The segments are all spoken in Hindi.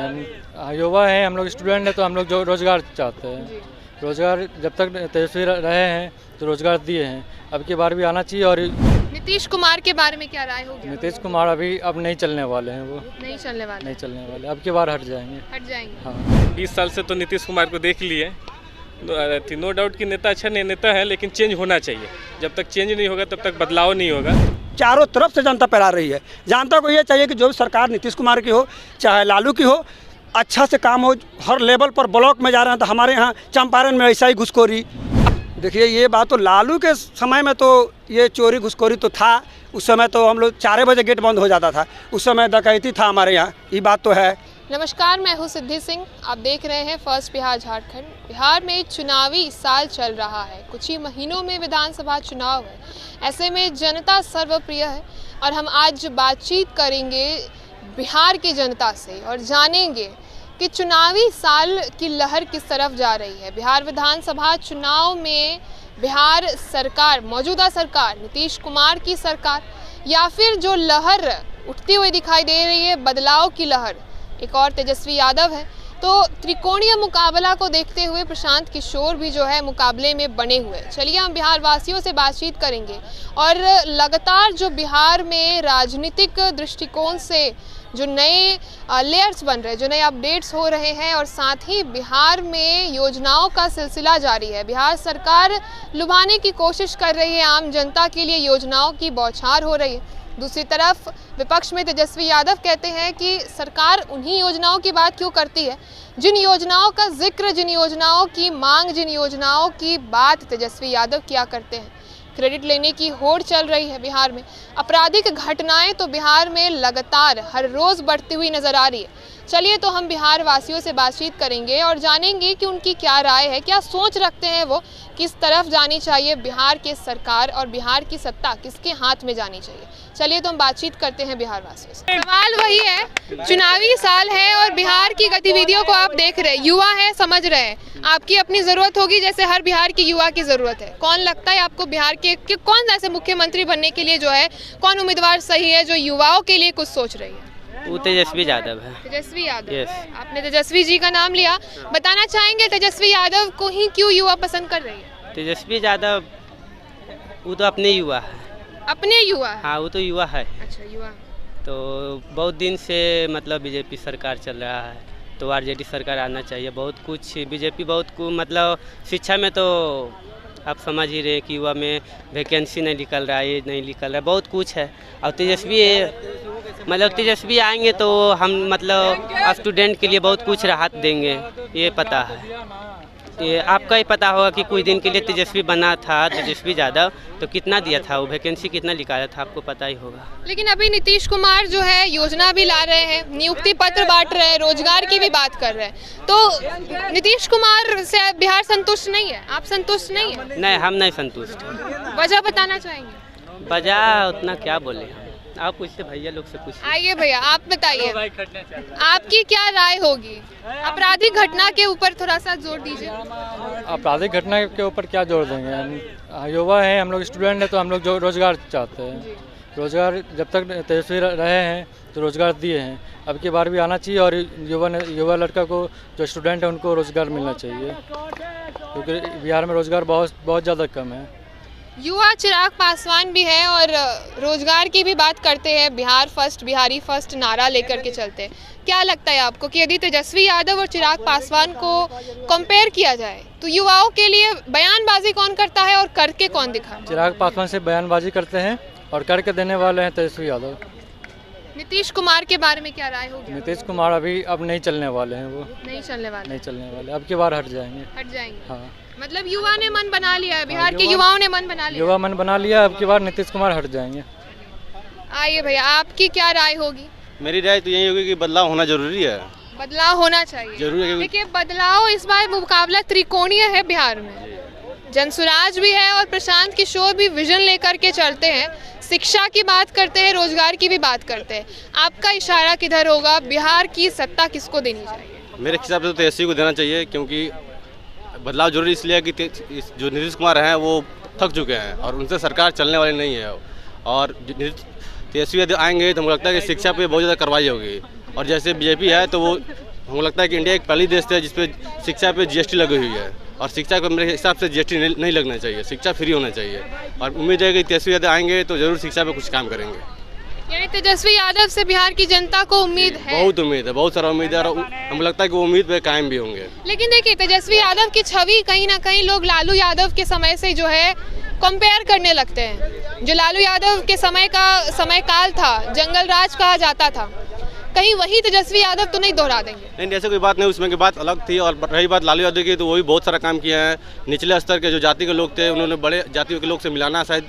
हैं, युवा हैं, हम लोग स्टूडेंट हैं, तो हम लोग जो रोज़गार चाहते हैं। रोज़गार जब तक तेजस्वी रहे हैं तो रोज़गार दिए हैं, अब की बार भी आना चाहिए। और नीतीश कुमार के बारे में क्या राय होगी? नीतीश कुमार अब नहीं चलने वाले हैं, वो नहीं चलने वाले, अब की बार हट जाएंगे। हाँ, 20 साल से तो नीतीश कुमार को देख लिए, नो डाउट कि नेता अच्छा नहीं नेता है, लेकिन चेंज होना चाहिए। जब तक चेंज नहीं होगा तब तक बदलाव नहीं होगा। चारों तरफ से जनता पैरा रही है। जनता को ये चाहिए कि जो भी सरकार नीतीश कुमार की हो चाहे लालू की हो, अच्छा से काम हो। हर लेवल पर ब्लॉक में जा रहे हैं, तो हमारे यहाँ चंपारण में ऐसा ही घुसखोरी। देखिए, ये बात तो लालू के समय में तो ये चोरी घुसखोरी तो था। उस समय तो हम लोग 4 बजे गेट बंद हो जाता था, उस समय डकैती था हमारे यहाँ, ये बात तो है। नमस्कार, मैं हूँ सिद्धि सिंह। आप देख रहे हैं फर्स्ट बिहार झारखंड। बिहार में चुनावी साल चल रहा है, कुछ ही महीनों में विधानसभा चुनाव है। ऐसे में जनता सर्वप्रिय है और हम आज बातचीत करेंगे बिहार की जनता से और जानेंगे कि चुनावी साल की लहर किस तरफ जा रही है। बिहार विधानसभा चुनाव में बिहार सरकार, मौजूदा सरकार नीतीश कुमार की सरकार, या फिर जो लहर उठती हुई दिखाई दे रही है, बदलाव की लहर, एक और तेजस्वी यादव है। तो त्रिकोणीय मुकाबला को देखते हुए प्रशांत किशोर भी जो है मुकाबले में बने हुए। चलिए हम बिहार वासियों से बातचीत करेंगे और लगातार जो बिहार में राजनीतिक दृष्टिकोण से जो नए लेयर्स बन रहे हैं, जो नए अपडेट्स हो रहे हैं, और साथ ही बिहार में योजनाओं का सिलसिला जारी है। बिहार सरकार लुभाने की कोशिश कर रही है, आम जनता के लिए योजनाओं की बौछार हो रही है। दूसरी तरफ विपक्ष में तेजस्वी यादव कहते हैं कि सरकार उन्हीं योजनाओं की बात क्यों करती है, जिन योजनाओं का जिक्र, जिन योजनाओं की मांग, जिन योजनाओं की बात तेजस्वी यादव किया करते हैं। क्रेडिट लेने की होड़ चल रही है बिहार में। आपराधिक घटनाएं तो बिहार में लगातार हर रोज़ बढ़ती हुई नज़र आ रही है। चलिए तो हम बिहार वासियों से बातचीत करेंगे और जानेंगे कि उनकी क्या राय है, क्या सोच रखते हैं वो, किस तरफ जानी चाहिए बिहार के सरकार और बिहार की सत्ता किसके हाथ में जानी चाहिए। चलिए तो हम बातचीत करते हैं बिहार वासियों से। सवाल वही है, चुनावी साल है और बिहार की गतिविधियों को आप देख रहे हैं, युवा है, समझ रहे हैं, आपकी अपनी ज़रूरत होगी जैसे हर बिहार की युवा की ज़रूरत है। कौन लगता है आपको बिहार के कौन ऐसे मुख्यमंत्री बनने के लिए जो है, कौन उम्मीदवार सही है जो युवाओं के लिए कुछ सोच रही है? वो तेजस्वी यादव है। तेजस्वी यादव। यस। आपने तेजस्वी जी का नाम लिया, बताना चाहेंगे तेजस्वी यादव को ही क्यों युवा पसंद कर रही है? तेजस्वी यादव वो तो अपने युवा है। अपने युवा? हाँ, वो तो युवा है। अच्छा, युवा। तो बहुत दिन से मतलब बीजेपी सरकार चल रहा है, तो आरजेडी सरकार आना चाहिए। बहुत कुछ बीजेपी मतलब शिक्षा में तो आप समझ ही रहे हैं कि युवा में वैकेंसी नहीं निकल रहा है, ये नहीं निकल रहा है, बहुत कुछ है। और तेजस्वी आएंगे तो हम मतलब स्टूडेंट के लिए बहुत कुछ राहत देंगे, ये पता है। ये आपका ही पता होगा कि कुछ दिन के लिए तेजस्वी बना था, तेजस्वी यादव, तो कितना दिया था, वो वैकेंसी कितना निकाला था, आपको पता ही होगा। लेकिन अभी नीतीश कुमार जो है योजना भी ला रहे हैं, नियुक्ति पत्र बांट रहे हैं, रोजगार की भी बात कर रहे हैं। तो नीतीश कुमार से बिहार संतुष्ट नहीं है? आप संतुष्ट नहीं है? नहीं, हम नहीं संतुष्ट हैं। वजह बताना चाहेंगे? वजह उतना क्या बोले हम, आप पूछते भैया लोग से पूछिए। आइए भैया, आप बताइए, आपकी क्या राय होगी? आपराधिक घटना के ऊपर थोड़ा सा जोर दीजिए। आपराधिक घटना के ऊपर क्या जोर देंगे? हम युवा हैं, हम लोग स्टूडेंट हैं, तो हम लोग जो रोज़गार चाहते हैं। रोज़गार जब तक तेजस्वी रहे हैं तो रोज़गार दिए हैं, अब की बार भी आना चाहिए। और युवा लड़का को, जो स्टूडेंट है, उनको रोज़गार मिलना चाहिए, क्योंकि बिहार में रोज़गार बहुत ज़्यादा कम है। युवा चिराग पासवान भी है और रोजगार की भी बात करते हैं, बिहार फर्स्ट, बिहारी फर्स्ट नारा लेकर के चलते हैं। क्या लगता है आपको कि यदि तेजस्वी यादव और चिराग पासवान को कंपेयर किया जाए तो युवाओं के लिए बयानबाजी कौन करता है और करके कौन दिखाता है? चिराग पासवान से बयानबाजी करते हैं और करके देने वाले हैं तेजस्वी यादव। नीतीश कुमार के बारे में क्या राय होगी? नीतीश कुमार अब नहीं चलने वाले हैं, वो नहीं चलने वाले, अब की बार हट जाएंगे। हाँ, मतलब युवा ने मन बना लिया है, बिहार के युवाओं ने मन बना लिया, युवा मन बना लिया, अब की बार नीतीश कुमार हट जाएंगे। आइए भैया, आपकी क्या राय होगी? मेरी राय तो यही होगी कि बदलाव होना जरूरी है। बदलाव होना चाहिए, जरूरी है। देखिए, बदलाव इस बार मुकाबला त्रिकोणीय है बिहार में। जनसुराज भी है और प्रशांत किशोर भी विजन लेकर के चलते हैं, शिक्षा की बात करते हैं, रोजगार की भी बात करते हैं। आपका इशारा किधर होगा? बिहार की सत्ता किसको देनी चाहिए? मेरे हिसाब से तो तेजस्वी को देना चाहिए, क्योंकि बदलाव जरूरी इसलिए है कि जो नीतीश कुमार हैं वो थक चुके हैं और उनसे सरकार चलने वाली नहीं है। और तेजस्वी यदि आएंगे तो मुझे लगता है कि शिक्षा पे बहुत ज़्यादा कार्रवाई होगी। और जैसे बीजेपी है तो वो हमको लगता है कि इंडिया एक पहली देश है जिसपे शिक्षा पे जीएसटी लगी हुई है, और शिक्षा को मेरे हिसाब से जीएसटी नहीं लगना चाहिए, शिक्षा फ्री होना चाहिए। और उम्मीद है कि तेजस्वी यादव आएंगे तो ज़रूर शिक्षा पे कुछ काम करेंगे। यानी तेजस्वी यादव से बिहार की जनता को उम्मीद है? बहुत उम्मीद है, बहुत सारा उम्मीद है, और हमको लगता है कि वो उम्मीद पे कायम भी होंगे। लेकिन देखिए, तेजस्वी यादव की छवि कहीं ना कहीं लोग लालू यादव के समय से जो है कंपेयर करने लगते हैं। जो लालू यादव के समय काल था, जंगल राज कहा जाता था, कहीं वही तेजस्वी यादव तो नहीं दोहरा देंगे? नहीं, ऐसे कोई बात नहीं, उसमें की बात अलग थी। और रही बात लालू यादव की, तो वो भी बहुत सारा काम किया है। निचले स्तर के जो जाति के लोग थे, उन्होंने बड़े जातियों के लोग से मिलाना शायद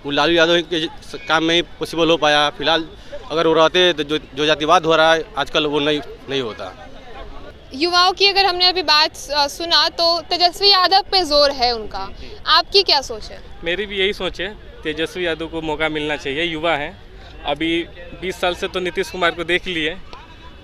वो लालू यादव के काम में ही पॉसिबल हो पाया। फिलहाल अगर वो रहते तो जो जातिवाद हो रहा है आजकल वो नहीं होता। युवाओं की अगर हमने अभी बात सुना तो तेजस्वी यादव पे जोर है उनका, आपकी क्या सोच है? मेरी भी यही सोच है, तेजस्वी यादव को मौका मिलना चाहिए। युवा हैं, अभी 20 साल से तो नीतीश कुमार को देख लिए,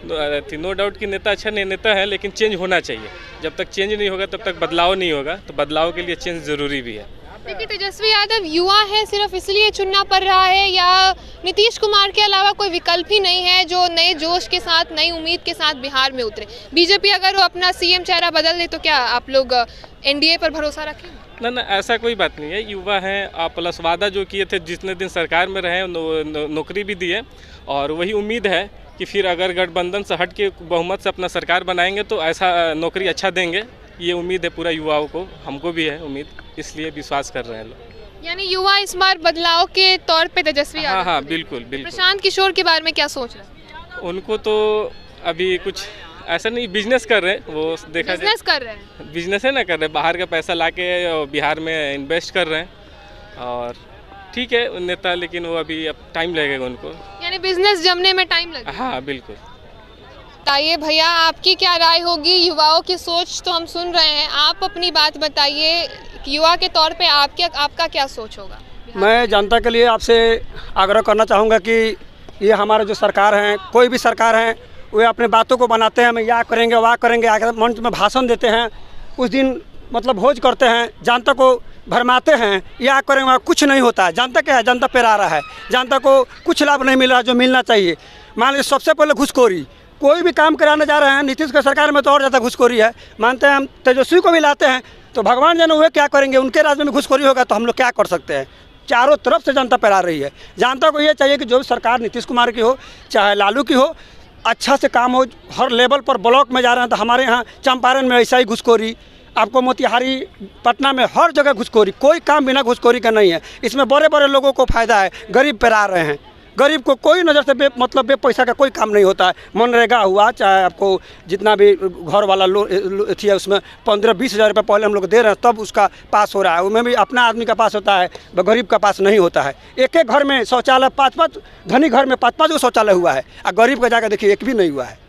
नो डाउट कि नेता अच्छा नहीं नेता है, लेकिन चेंज होना चाहिए। जब तक चेंज नहीं होगा तब तक बदलाव नहीं होगा, तो बदलाव के लिए चेंज ज़रूरी भी है। देखिए, तेजस्वी यादव युवा है, सिर्फ इसलिए चुनना पड़ रहा है, या नीतीश कुमार के अलावा कोई विकल्प ही नहीं है जो नए जोश के साथ, नई उम्मीद के साथ बिहार में उतरे? बीजेपी अगर वो अपना सीएम चेहरा बदल दे तो क्या आप लोग एनडीए पर भरोसा रखेंगे? ना, ऐसा कोई बात नहीं है। युवा हैं, आप प्लस वादा जो किए थे, जितने दिन सरकार में रहे नौकरी भी दी है, और वही उम्मीद है कि फिर अगर गठबंधन से हट के बहुमत से अपना सरकार बनाएंगे तो ऐसा नौकरी अच्छा देंगे। ये उम्मीद है पूरा युवाओं को, हमको भी है उम्मीद, इसलिए विश्वास कर रहे हैं लोग। यानी युवा इस बार बदलाव के तौर पे तेजस्वी यादव? हाँ, बिल्कुल। प्रशांत किशोर के बारे में क्या सोच रहे हैं? उनको तो अभी कुछ ऐसा नहीं, बिजनेस कर रहे हैं वो, देखा जाए बिजनेस कर रहे हैं, बिजनेस है ना कर रहे हैं, बाहर का पैसा लाके बिहार में इन्वेस्ट कर रहे हैं, और ठीक है नेता, लेकिन वो अभी अब टाइम लगेगा उनको। यानी बिजनेस जमने में टाइम लगेगा? हाँ, बिल्कुल। बताइए भैया, आपकी क्या राय होगी? युवाओं की सोच तो हम सुन रहे हैं, आप अपनी बात बताइए, युवा के तौर पे आपका क्या सोच होगा? मैं जनता के लिए आपसे आग्रह करना चाहूँगा कि ये हमारे जो सरकार हैं, कोई भी सरकार हैं, वे अपने बातों को बनाते हैं, हम यह करेंगे वह करेंगे, आकर मंच में भाषण देते हैं, उस दिन मतलब भोज करते हैं, जनता को भरमाते हैं, यह करेंगे वह कुछ नहीं होता है। जनता क्या है, जनता पेरा रहा है, जनता को कुछ लाभ नहीं मिल रहा जो मिलना चाहिए। मान लीजिए सबसे पहले घुसखोरी, कोई भी काम कराने जा रहे हैं, नीतीश की सरकार में तो और ज़्यादा घुसखोरी है। मानते हैं हम तेजस्वी को भी लाते हैं, तो भगवान जाने हुए क्या करेंगे, उनके राज्य में घुसखोरी होगा तो हम लोग क्या कर सकते हैं। चारों तरफ से जनता पैरा रही है। जनता को ये चाहिए कि जो भी सरकार नीतीश कुमार की हो चाहे लालू की हो, अच्छा से काम हो। हर लेवल पर ब्लॉक में जा रहे हैं तो हमारे यहाँ चंपारण में ऐसा ही घुसखोरी, आपको मोतिहारी पटना में हर जगह घुसखोरी, कोई काम बिना घुसखोरी का नहीं है। इसमें बड़े बड़े लोगों को फ़ायदा है, गरीब पैरा रहे हैं। गरीब को कोई नज़र से मतलब पैसा का कोई काम नहीं होता है। मनरेगा हुआ, चाहे आपको जितना भी घर वाला लोन थी है, उसमें 15-20 हज़ार रुपये पहले हम लोग दे रहे हैं, तब उसका पास हो रहा है। उसमें भी अपना आदमी का पास होता है, गरीब का पास नहीं होता है। एक एक घर में शौचालय, 5-5 धनी घर में 5-5 शौचालय हुआ है, और गरीब का जाकर देखिए एक भी नहीं हुआ है।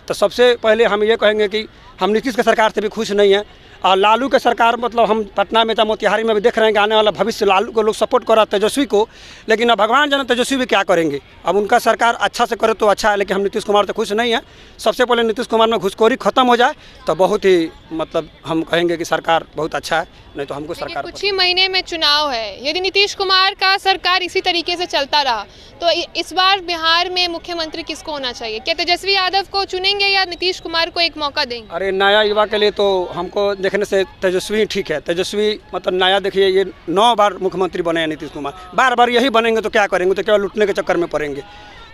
तो सबसे पहले हम ये कहेंगे कि हम नीतीश की सरकार से भी खुश नहीं हैं, और लालू के सरकार मतलब हम पटना में चाहे मोतिहारी में भी देख रहे हैं कि आने वाला भविष्य लालू को लोग सपोर्ट कर रहा है, तेजस्वी को। लेकिन अब भगवान जाने तेजस्वी भी क्या करेंगे। अब उनका सरकार अच्छा से करे तो अच्छा है, लेकिन हम नीतीश कुमार से खुश नहीं हैं। सबसे पहले नीतीश कुमार में घुसखोरी खत्म हो जाए तो बहुत ही मतलब हम कहेंगे कि सरकार बहुत अच्छा है, नहीं तो हमको सरकार कुछ ही महीने में चुनाव है। यदि नीतीश कुमार का सरकार इसी तरीके से चलता रहा तो इस बार बिहार में मुख्यमंत्री किसको होना चाहिए? क्या तेजस्वी यादव को चुनेंगे या नीतीश कुमार को एक मौका देंगे? अरे नया युवा के लिए तो हमको देखने से तेजस्वी ही ठीक है। तेजस्वी मतलब नया, देखिए ये 9 बार मुख्यमंत्री बने हैं नीतीश कुमार, बार बार यही बनेंगे तो क्या करेंगे, तो केवल लूटने के चक्कर में पड़ेंगे।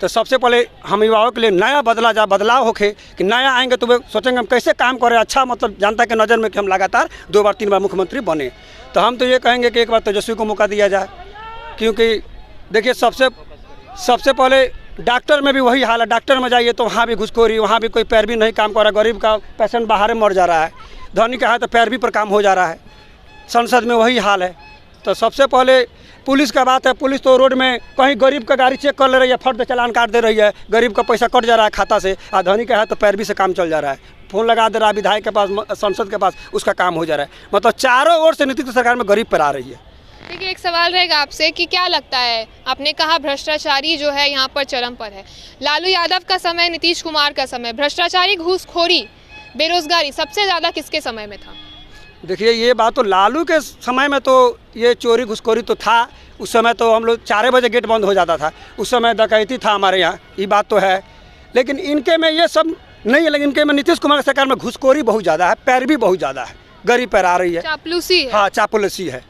तो सबसे पहले हम युवाओं के लिए नया बदलाव होके कि नया आएंगे तो वे सोचेंगे हम कैसे काम करें अच्छा, मतलब जनता के नज़र में कि हम लगातार 2 बार 3 बार मुख्यमंत्री बने। तो हम तो ये कहेंगे कि एक बार तेजस्वी को मौका दिया जाए, क्योंकि देखिए सबसे पहले डॉक्टर में भी वही हाल है। डॉक्टर में जाइए तो वहाँ भी घुसखोरी, वहाँ भी कोई पैरवी नहीं काम कर रहा, गरीब का पेशेंट बाहर मर जा रहा है, धनी का है तो पैरवी पर काम हो जा रहा है। संसद में वही हाल है। तो सबसे पहले पुलिस का बात है, पुलिस तो रोड में कहीं गरीब का गाड़ी चेक कर ले रही है, फट से चालान काट दे रही है, गरीब का पैसा कट जा रहा है खाता से, और धनी का है तो पैरवी से काम चल जा रहा है, फ़ोन लगा दे रहा है विधायक के पास, संसद के पास, उसका काम हो जा रहा है। मतलब चारों ओर से नीतीश सरकार में गरीब पर आ रही है। देखिए, एक सवाल रहेगा आपसे कि क्या लगता है, आपने कहा भ्रष्टाचारी जो है यहाँ पर चरम पर है। लालू यादव का समय, नीतीश कुमार का समय, भ्रष्टाचारी, घूसखोरी, बेरोजगारी सबसे ज़्यादा किसके समय में था? देखिए ये बात तो लालू के समय में तो ये चोरी घुसखोरी तो था। उस समय तो हम लोग 4 बजे गेट बंद हो जाता था, उस समय डकैती था हमारे यहाँ, ये बात तो है। लेकिन इनके में ये सब नहीं है, लेकिन इनके में नीतीश कुमार की सरकार में घुसखोरी बहुत ज़्यादा है, पैरवी बहुत ज़्यादा है, गरीब पैरा रही है, चापलूसी है। हाँ चापलूसी है।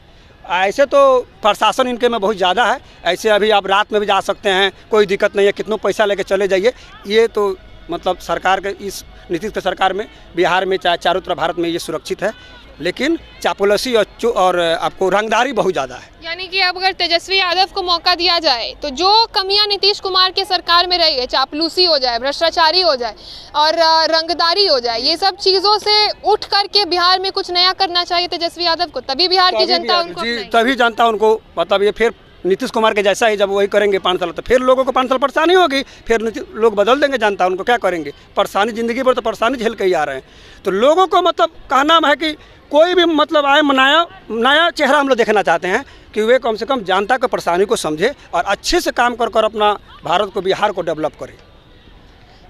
ऐसे तो प्रशासन इनके में बहुत ज़्यादा है, ऐसे अभी आप रात में भी जा सकते हैं, कोई दिक्कत नहीं है, कितनों पैसा लेके चले जाइए। ये तो मतलब सरकार के इस नीतीश के सरकार में बिहार में चाहे चारों तरफ भारत में ये सुरक्षित है, लेकिन चापलूसी और आपको रंगदारी बहुत ज़्यादा है। यानी कि अब अगर तेजस्वी यादव को मौका दिया जाए तो जो कमियां नीतीश कुमार के सरकार में रही है, चापलूसी हो जाए, भ्रष्टाचारी हो जाए और रंगदारी हो जाए, ये सब चीज़ों से उठ करके बिहार में कुछ नया करना चाहिए तेजस्वी यादव को, तभी बिहार की जनता उनको अपनाएगी। तभी जनता उनको मतलब ये फिर नीतीश कुमार के जैसा ही जब वही करेंगे 5 साल, तो फिर लोगों को 5 साल परेशानी होगी, फिर लोग बदल देंगे, जनता उनको क्या करेंगे, परेशानी ज़िंदगी भर तो परेशानी झेल के ही आ रहे हैं। तो लोगों को मतलब कहना है कि कोई भी मतलब आए नया चेहरा हम लोग देखना चाहते हैं कि वे कम से कम जनता की परेशानी को समझे और अच्छे से काम कर अपना भारत को, बिहार को डेवलप करे।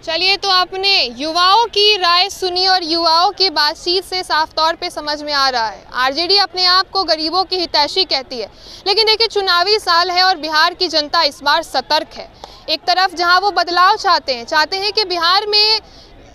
चलिए, तो आपने युवाओं की राय सुनी और युवाओं की बातचीत से साफ तौर पे समझ में आ रहा है आरजेडी अपने आप को गरीबों की हितैषी कहती है, लेकिन देखिए चुनावी साल है और बिहार की जनता इस बार सतर्क है। एक तरफ जहां वो बदलाव चाहते हैं कि बिहार में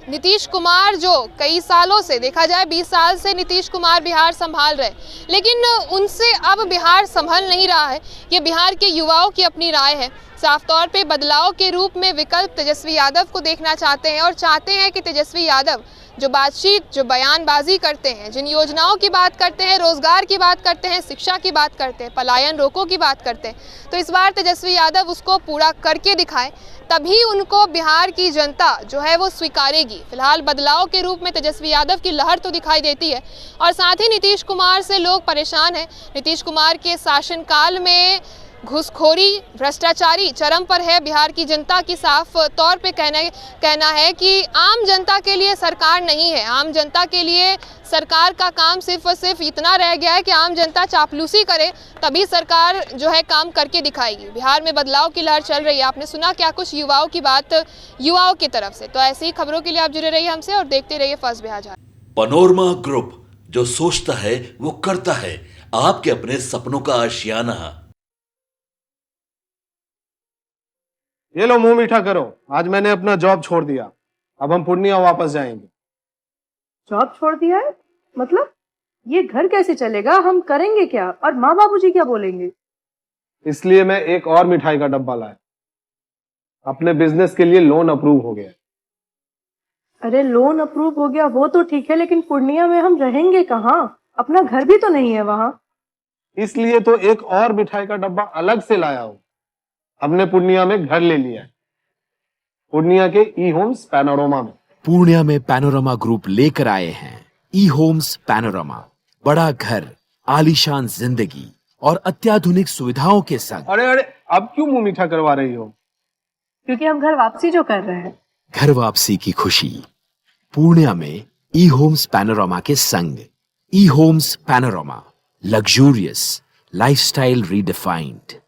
नीतीश कुमार जो कई सालों से, देखा जाए 20 साल से नीतीश कुमार बिहार संभाल रहे, लेकिन उनसे अब बिहार संभल नहीं रहा है। ये बिहार के युवाओं की अपनी राय है। साफ तौर पे बदलाव के रूप में विकल्प तेजस्वी यादव को देखना चाहते हैं और चाहते हैं कि तेजस्वी यादव जो बातचीत, जो बयानबाजी करते हैं, जिन योजनाओं की बात करते हैं, रोजगार की बात करते हैं, शिक्षा की बात करते हैं, पलायन रोको की बात करते हैं, तो इस बार तेजस्वी यादव उसको पूरा करके दिखाएं, तभी उनको बिहार की जनता जो है वो स्वीकारेगी। फिलहाल बदलाव के रूप में तेजस्वी यादव की लहर तो दिखाई देती है और साथ ही नीतीश कुमार से लोग परेशान हैं। नीतीश कुमार के शासनकाल में घुसखोरी, भ्रष्टाचारी चरम पर है। बिहार की जनता की साफ तौर पे कहना है कि आम जनता के लिए सरकार नहीं है। आम जनता के लिए सरकार का काम सिर्फ और सिर्फ इतना रह गया है कि आम जनता चापलूसी करे, तभी सरकार जो है काम करके दिखाएगी। बिहार में बदलाव की लहर चल रही है। आपने सुना क्या कुछ युवाओं की बात युवाओं की तरफ से। तो ऐसी ही खबरों के लिए आप जुड़े रहिए हमसे और देखते रहिए first Bihar Jharkhand. Panorama group, जो सोचता है वो करता है। आपके अपने सपनों का आशियाना। ये लो मुंह मीठा करो, आज मैंने अपना जॉब छोड़ दिया, अब हम पूर्णिया वापस जाएंगे। जॉब छोड़ दिया है? मतलब ये घर कैसे चलेगा, हम करेंगे क्या और माँ बाबूजी क्या बोलेंगे? इसलिए मैं एक और मिठाई का डब्बा लाया, अपने बिजनेस के लिए लोन अप्रूव हो गया। अरे लोन अप्रूव हो गया वो तो ठीक है, लेकिन पूर्णिया में हम रहेंगे कहाँ? अपना घर भी तो नहीं है वहाँ। इसलिए तो एक और मिठाई का डब्बा अलग से लाया हूँ। हमने पूर्णिया में घर ले लिया है, पूर्णिया के ई होम्स पैनोरमा में। पूर्णिया में पैनोरमा ग्रुप लेकर आए हैं ई होम्स पैनोरमा। बड़ा घर, आलीशान जिंदगी और अत्याधुनिक सुविधाओं के संग। अरे अब क्यों मुंह मीठा करवा रही हो? क्योंकि हम घर वापसी जो कर रहे हैं। घर वापसी की खुशी पूर्णिया में ई होम्स पैनोरमा के संग। ई Homes Panorama, luxurious lifestyle redefined.